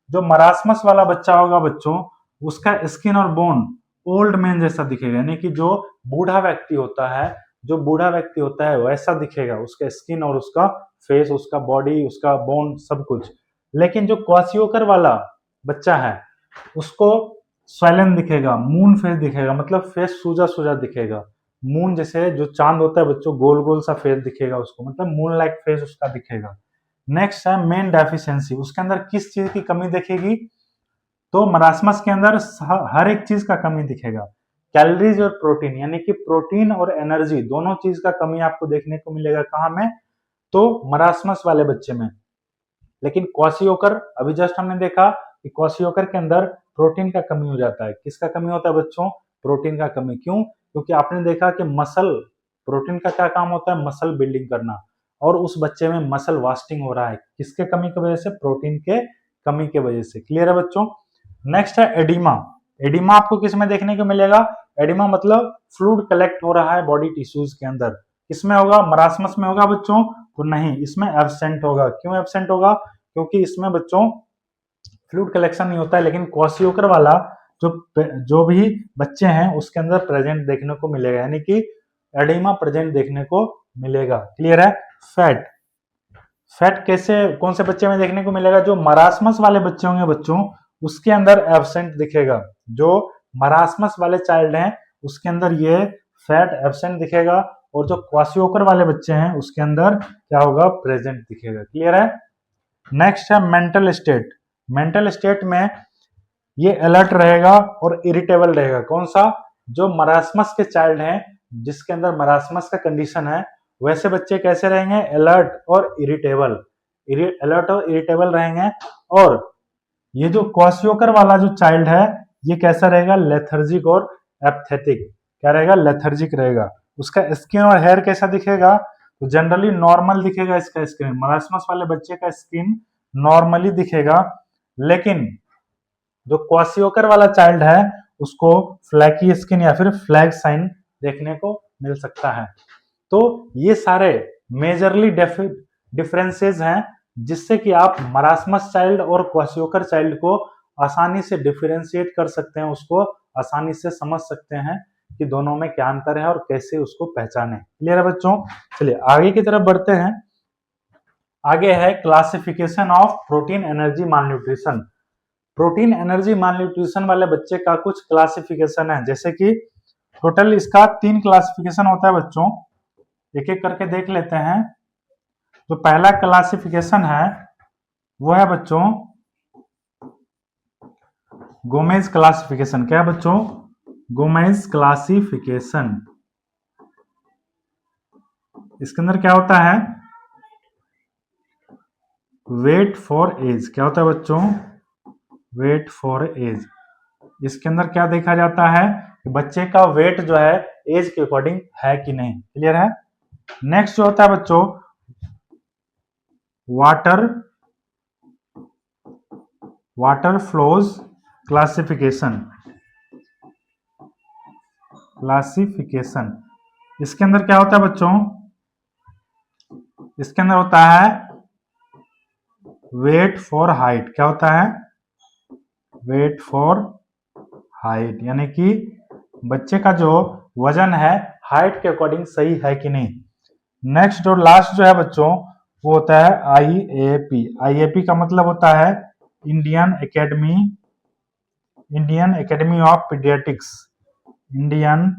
जो मरासमस वाला बच्चा होगा बच्चों, उसका स्किन और बोन ओल्ड मैन जैसा दिखेगा, यानी कि जो बूढ़ा व्यक्ति होता है, जो बूढ़ा व्यक्ति होता है वैसा दिखेगा, उसका स्किन और उसका फेस, उसका बॉडी, उसका बोन, सब कुछ। लेकिन जो क्वाशियोकर वाला बच्चा है, उसको स्वेलन दिखेगा, मून फेस दिखेगा, मतलब फेस सूजा सूजा दिखेगा। मून जैसे जो चांद होता है बच्चों, गोल गोल सा फेस दिखेगा उसको, मतलब मून लाइक फेस उसका दिखेगा। नेक्स्ट है मेन डेफिशिएंसी। उसके अंदर किस चीज की कमी दिखेगी? तो मरासमस के अंदर हर एक चीज का कमी दिखेगा। कैलोरीज और प्रोटीन, यानी कि प्रोटीन और एनर्जी दोनों चीज का कमी आपको देखने को मिलेगा। कहाँ में? तो मरासमस वाले बच्चे में। लेकिन क्वाशियोकर अभी जस्ट हमने देखा कि क्वाशियोकर के अंदर प्रोटीन का कमी हो जाता है। किसका कमी होता है बच्चों? प्रोटीन का कमी। क्यों? क्योंकि आपने देखा कि मसल, प्रोटीन का क्या काम होता है? मसल बिल्डिंग करना, और उस बच्चे में मसल वास्टिंग हो रहा है। किसके कमी की वजह से? प्रोटीन के कमी के वजह से। क्लियर है बच्चों? नेक्स्ट है एडिमा। एडिमा आपको किस में देखने को मिलेगा? एडिमा मतलब फ्लूइड कलेक्ट हो रहा है बॉडी टिश्यूज के अंदर। किसमें होगा? मरासमस में होगा बच्चों? तो नहीं, इसमें एब्सेंट होगा। क्यों एब्सेंट होगा? क्योंकि इसमें बच्चों फ्लूइड कलेक्शन नहीं होता है, लेकिन क्वाशियोकर वाला जो भी बच्चे हैं उसके अंदर प्रेजेंट देखने को मिलेगा, यानी कि एडिमा प्रेजेंट देखने को मिलेगा। क्लियर है? फैट, फैट कैसे, कौन से बच्चे में देखने को मिलेगा? जो मरासमस वाले बच्चे होंगे बच्चों, उसके अंदर एब्सेंट दिखेगा। जो मरासमस वाले चाइल्ड हैं उसके अंदर ये फैट एब्सेंट दिखेगा, और जो क्वाशियोकर वाले बच्चे हैं उसके अंदर क्या होगा? प्रेजेंट दिखेगा। क्लियर है? नेक्स्ट है मेंटल स्टेट। मेंटल स्टेट में ये अलर्ट रहेगा और इरिटेबल रहेगा। कौन सा? जो मरासमस के चाइल्ड हैं, जिसके अंदर मरासमस का कंडीशन है, वैसे बच्चे कैसे रहेंगे? अलर्ट और इरिटेबल, अलर्ट और इरिटेबल रहेंगे। और ये जो क्वाशियोकर वाला जो चाइल्ड है ये कैसा रहेगा? लेथर्जिक और एपथेटिक। क्या रहेगा? लेथर्जिक रहेगा। उसका स्किन और हेयर कैसा दिखेगा? तो जनरली नॉर्मल दिखेगा इसका स्किन। मरासमस वाले बच्चे का स्किन नॉर्मली दिखेगा, लेकिन जो क्वाशियोकर वाला चाइल्ड है उसको फ्लैकी स्किन या फिर फ्लैग साइन देखने को मिल सकता है। तो ये सारे मेजरली डिफरेंसेस हैं जिससे कि आप मरासमस चाइल्ड और क्वाशियोकर चाइल्ड को आसानी से डिफरेंशिएट कर सकते हैं, उसको आसानी से समझ सकते हैं कि दोनों में क्या अंतर है और कैसे उसको पहचाने। क्लियर है बच्चों? चलिए आगे की तरफ बढ़ते हैं। आगे है classification of protein energy malnutrition. Protein energy malnutrition वाले बच्चे का कुछ क्लासिफिकेशन है, जैसे कि टोटल इसका 3 क्लासिफिकेशन होता है बच्चों। एक एक करके देख लेते हैं। जो पहला क्लासिफिकेशन है वो है बच्चों गोमेज क्लासिफिकेशन। क्या है बच्चों? Gomez classification. इसके अंदर क्या होता है? Weight for age. क्या होता है बच्चों? Weight for age. इसके अंदर क्या देखा जाता है कि बच्चे का वेट जो है एज के अकॉर्डिंग है कि नहीं। क्लियर है? नेक्स्ट जो होता है बच्चों वाटर फ्लोज क्लासिफिकेशन। इसके अंदर क्या होता है बच्चों? इसके अंदर होता है वेट फॉर हाइट। क्या होता है? वेट फॉर हाइट, यानी कि बच्चे का जो वजन है हाइट के अकॉर्डिंग सही है कि नहीं। नेक्स्ट और लास्ट जो है बच्चों वो होता है आईएपी। आईएपी का मतलब होता है Indian academy of paediatrics. Indian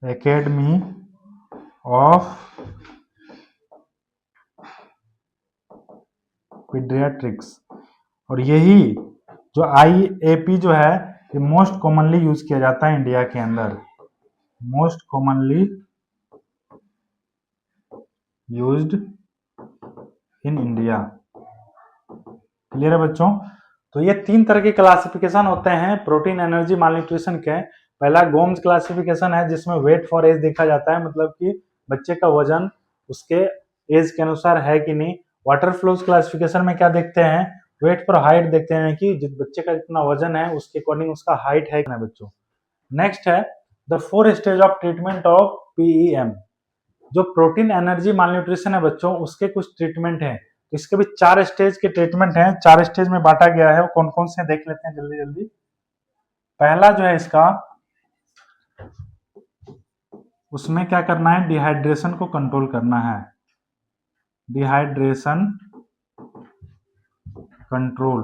academy of paediatrics. और यही जो आईएपी जो है ये मोस्ट कॉमनली यूज किया जाता है इंडिया के अंदर। Most commonly used in India. Clear है बच्चों? तो ये 3 तरह के क्लासिफिकेशन होते हैं प्रोटीन एनर्जी मालन्यूट्रिशन के। पहला गोम्स क्लासिफिकेशन है जिसमें वेट फॉर एज देखा जाता है, मतलब कि बच्चे का वजन उसके एज के अनुसार है कि नहीं। वाटर फ्लोज क्लासिफिकेशन में क्या देखते हैं? वेट फॉर हाइट देखते हैं कि बच्चे का जितना वजन है उसके अकॉर्डिंग उसका हाइट है कि नहीं बच्चों। नेक्स्ट है the 4 stage of treatment of PEM. जो प्रोटीन एनर्जी मालन्यूट्रिशन है बच्चों उसके कुछ ट्रीटमेंट है। इसके भी 4 स्टेज के ट्रीटमेंट हैं। 4 स्टेज में बांटा गया है। वो कौन कौन से देख लेते हैं जल्दी जल्दी। पहला जो है इसका, उसमें क्या करना है? डिहाइड्रेशन को कंट्रोल करना है। डिहाइड्रेशन कंट्रोल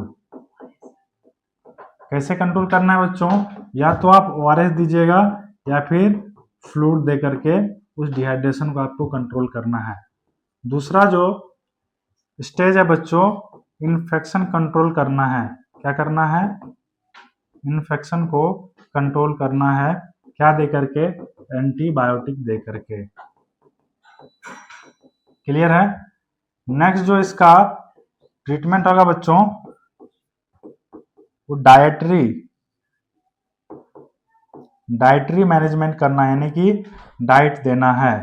कैसे कंट्रोल करना है बच्चों? या तो आप ओआरएस दीजिएगा या फिर फ्लूइड दे करके उस डिहाइड्रेशन को आपको कंट्रोल करना है। दूसरा जो स्टेज है बच्चों इन्फेक्शन कंट्रोल करना है। क्या करना है? इन्फेक्शन को कंट्रोल करना है। क्या दे करके? एंटीबायोटिक दे करके। क्लियर है? नेक्स्ट जो इसका ट्रीटमेंट होगा बच्चों, वो डाइटरी मैनेजमेंट करना है, यानी कि डाइट देना है।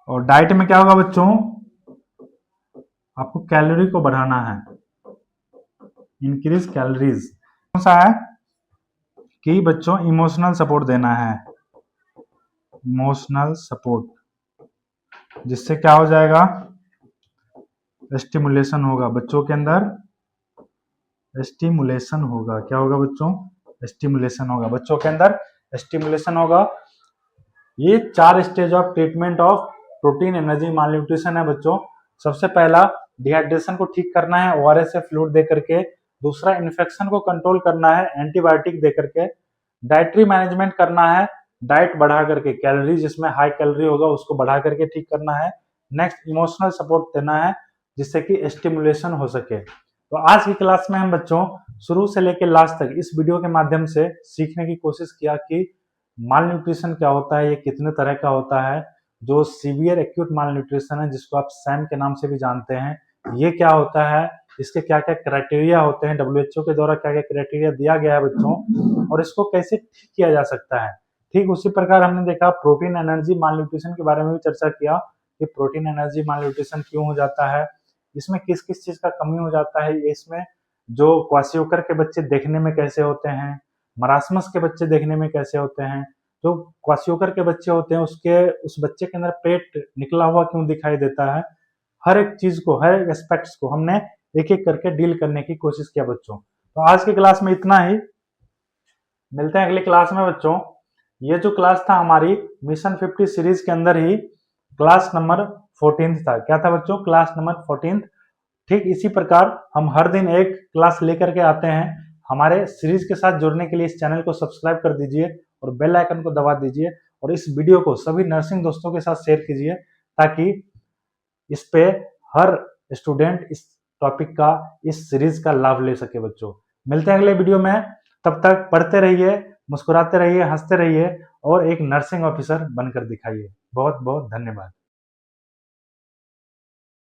और डाइट में क्या होगा बच्चों, आपको कैलोरी को बढ़ाना है, इंक्रीज कैलोरीज। कौन सा है कि बच्चों इमोशनल सपोर्ट देना है, इमोशनल सपोर्ट, जिससे क्या हो जाएगा, स्टिमुलेशन होगा बच्चों के अंदर, स्टिमुलेशन होगा। क्या होगा बच्चों, स्टिमुलेशन होगा बच्चों के अंदर, स्टिमुलेशन होगा। ये 4 stage of treatment of protein energy mall nutrition है बच्चों। सबसे पहला डिहाइड्रेशन को ठीक करना है ओआरएस से फ्लूइड दे करके। दूसरा इन्फेक्शन को कंट्रोल करना है एंटीबायोटिक दे करके। डाइटरी मैनेजमेंट करना है, डाइट बढ़ा करके, कैलोरी जिसमें हाई कैलोरी होगा उसको बढ़ा करके ठीक करना है। नेक्स्ट इमोशनल सपोर्ट देना है जिससे कि स्टिमुलेशन हो सके। तो आज की क्लास में हम बच्चों शुरू से लेकर लास्ट तक इस वीडियो के माध्यम से सीखने की कोशिश किया कि माल न्यूट्रिशन क्या होता है, ये कितने तरह का होता है। जो सीवियर एक्यूट माल न्यूट्रिशन है, जिसको आप सैम के नाम से भी जानते हैं, ये क्या होता है, इसके क्या क्या क्राइटेरिया होते हैं, WHO के द्वारा क्या क्या क्राइटेरिया दिया गया है बच्चों, और इसको कैसे ठीक किया जा सकता है। ठीक उसी प्रकार हमने देखा प्रोटीन एनर्जी माल न्यूट्रिशन के बारे में भी चर्चा किया कि प्रोटीन एनर्जी माल न्यूट्रिशन क्यों हो जाता है, इसमें किस किस चीज का कमी हो जाता है, इसमें जो क्वाशियोकर के बच्चे देखने में कैसे होते हैं, मरासमस के बच्चे देखने में कैसे होते हैं, जो क्वाशियोकर के बच्चे होते हैं उस बच्चे के अंदर पेट निकला हुआ क्यों दिखाई देता है। हर एक चीज को, हर एक एस्पेक्ट्स को हमने एक एक करके डील करने की कोशिश किया बच्चों। तो आज की क्लास में इतना ही, मिलते हैं अगली क्लास में बच्चों। ये जो क्लास था हमारी मिशन 50 सीरीज के अंदर ही क्लास नंबर 14 था। क्या था बच्चों, क्लास नंबर 14। ठीक इसी प्रकार हम हर दिन एक क्लास लेकर के आते हैं। हमारे सीरीज के साथ जुड़ने के लिए इस चैनल को सब्सक्राइब कर दीजिए और बेल आइकन को दबा दीजिए, और इस वीडियो को सभी नर्सिंग दोस्तों के साथ शेयर कीजिए ताकि इस पे हर स्टूडेंट इस टॉपिक का, इस सीरीज का लाभ ले सके बच्चों। मिलते हैं अगले वीडियो में, तब तक पढ़ते रहिए, मुस्कुराते रहिए, हंसते रहिए और एक नर्सिंग ऑफिसर बनकर दिखाइए। बहुत बहुत धन्यवाद।